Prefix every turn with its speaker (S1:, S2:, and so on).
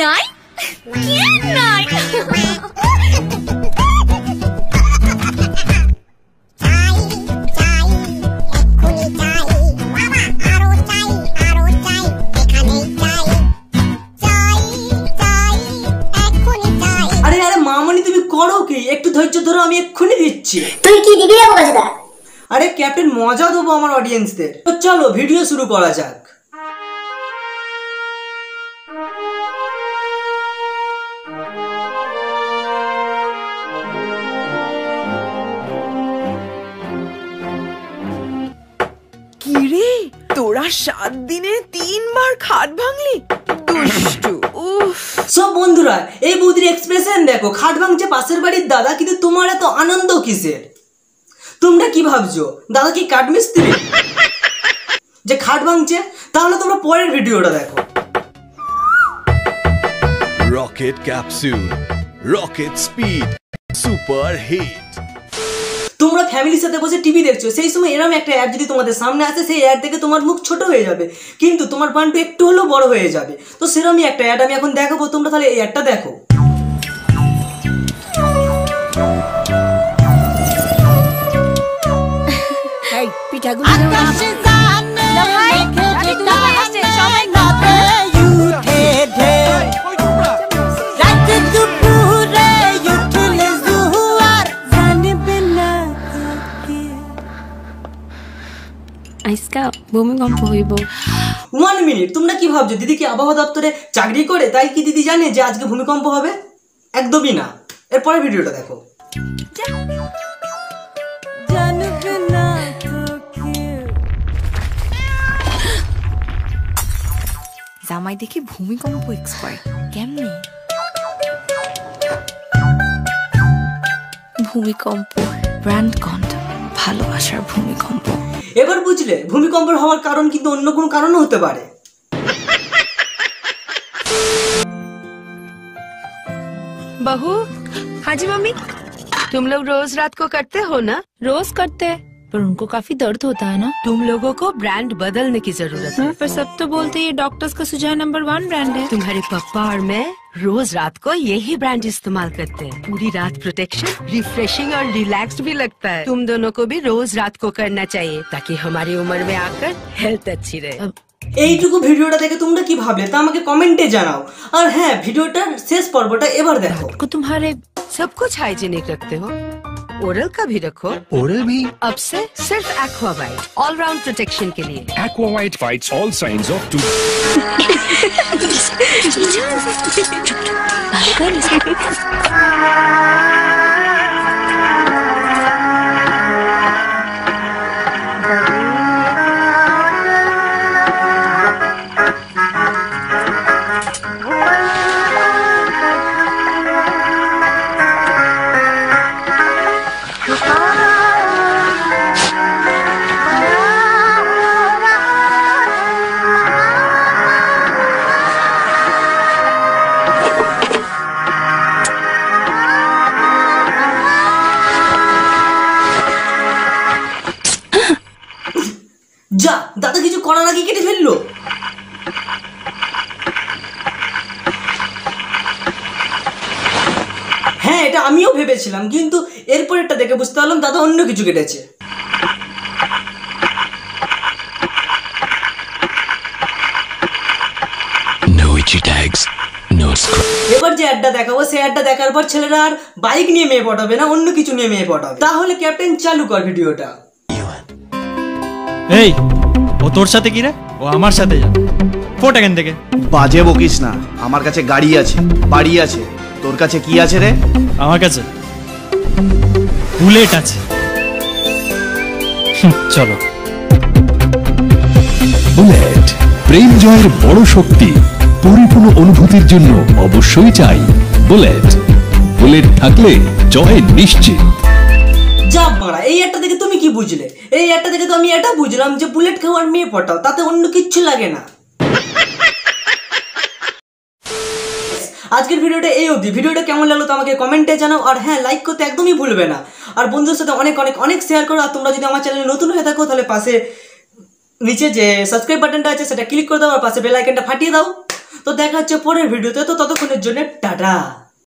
S1: নাই কি নাই
S2: করো কি একটু ধৈর্য ধরো আমি এক্ষুনি দিচ্ছি।
S3: তুই কি দিবি রে বোকাচোদা?
S2: আরে ক্যাপ্টেন মজা দেবো আমার অডিয়েন্সদের। তো চলো ভিডিও শুরু করা যাক।
S4: কি রে তোরা 7 দিনে 3 বার খাট ভাঙলি? দুষ্টু।
S2: সব বন্ধুরা এই বৌদির এক্সপ্রেশন দেখো, খাট ভাঙছে পাশের বাড়ির দাদা, কিন্তু তোমার এত আনন্দ কিসের? তোমরা কি ভাবছো দাদা কি কাঠ মিস্ত্রি যে খাট ভাঙছে? তাহলে তোমরা পরের ভিডিওটা দেখো।
S5: Rocket capsule, rocket speed, super hit.
S2: তোমরা ফ্যামিলির সাথে বসে টিভি দেখছো, সেই সময় এরকম একটা অ্যাড যদি তোমাদের সামনে আসে, সেই অ্যাড দেখে তোমার মুখ ছোট হয়ে যাবে, কিন্তু তোমার বান্টু একটু হলেও বড় হয়ে যাবে। তো সেরকমই একটা অ্যাড আমি এখন দেখাবো, তোমরা তাহলে এই অ্যাডটা দেখো।
S1: ভূমিকম্প হইব।
S2: 1 মিনিট, তোমরা কি ভাবছো দিদি কি আবহাওয়া দপ্তরে চাকরি করে, তাই কি দিদি জানে যে আজকে ভূমিকম্প হবে? একদমই না। এরপরে ভিডিওটা দেখো।
S4: জামাই দেখি ভূমিকম্প এক্সপার্ট। কেমনে? ভূমিকম্প ব্র্যান্ড কন্ডম, ভালোবাসার ভূমিকম্প।
S2: এবার বুঝলে ভূমিকম্প হওয়ার কারণ কিন্তু অন্য কোনো কারণও হতে পারে।
S6: बहू। हाँ जी मम्मी। तुम लोग रोज रात को करते हो ना?
S1: रोज करते हैं, पर उनको काफी दर्द होता है ना।
S6: तुम लोगों को ब्रांड बदलने की जरूरत है।
S1: पर सब तो बोलते हैं ये डॉक्टर्स का सुझाव नंबर 1 ब्रांड है।
S6: तुम्हारे पापा और मैं रोज रात को यही ब्रांड इस्तेमाल करते हैं। पूरी रात प्रोटेक्शन, रिफ्रेशिंग और रिलैक्स्ड भी लगता है। तुम दोनों को भी रोज रात को करना चाहिए, ताकि हमारी उम्र में आकर हेल्थ अच्छी रहे।
S2: এইটুকু ভিডিওটা দেখে তোমরা কি ভাবলে তা আমাকে কমেন্টে জানাও। আর হ্যাঁ, ভিডিওটার শেষ পর্বটা এবার দেখো।
S6: को तुम्हारे सब कुछ हाइजीनिक रखते हो? ओरल का भी रखो।
S5: ओरल भी?
S6: अब से सिर्फ aqua white, all round protection के लिए।
S7: Aqua White fights all signs of
S2: যা দাদা কিছু করার আগে কেটে ফেললো। হ্যাঁ, এটা আমিও ভেবেছিলাম, কিন্তু এরপরেরটা দেখে বুঝতে পারলাম দাদা অন্য কিছু কেটেছে। এবার যে অ্যাডটা দেখাবো, সেই অ্যাডটা দেখার পর ছেলেরা আর বাইক নিয়ে মেয়ে পটাবে না, অন্য কিছু নিয়ে মেয়ে পটাবে। তাহলে ক্যাপ্টেন চালু কর ভিডিওটা।
S8: এই ও তোর সাথে কি রে? ও আমার সাথে যা। ফোট এখান থেকে।
S9: বাজে বকিস না, আমার কাছে গাড়ি আছে, বাড়ি আছে। তোর কাছে কি আছে রে?
S8: আমার কাছে বুলেট আছে। চলো।
S7: বুলেট প্রেম জয়ের বড় শক্তি, পরিপূর্ণ অনুভূতির জন্য অবশ্যই চাই বুলেট। বুলেট থাকলে জয় নিশ্চিত।
S2: যা মারা, এই একটা দেখে তুমি কি বুঝলে? এই একটা দেখে তো আমি এটা বুঝলাম যে বুলেট খাওয়ার মেয়ে পটাও, তাতে অন্য কিচ্ছু লাগে না। আজকের ভিডিওটা এই অবধি। ভিডিওটা কেমন লাগলো তো আমাকে কমেন্টে জানাও। আর হ্যাঁ, লাইক করতে একদমই ভুলবে না। আর বন্ধুদের সাথে অনেক অনেক অনেক শেয়ার করো। আর তোমরা যদি আমার চ্যানেলে নতুন হয়ে থাকো, তাহলে পাশে নিচে যে সাবস্ক্রাইব বাটনটা আছে সেটা ক্লিক করে দাও, আর পাশে বেল আইকনটা ফাটিয়ে দাও। তো দেখা হচ্ছে পরের ভিডিওতে, তো ততক্ষণের জন্য টাটা।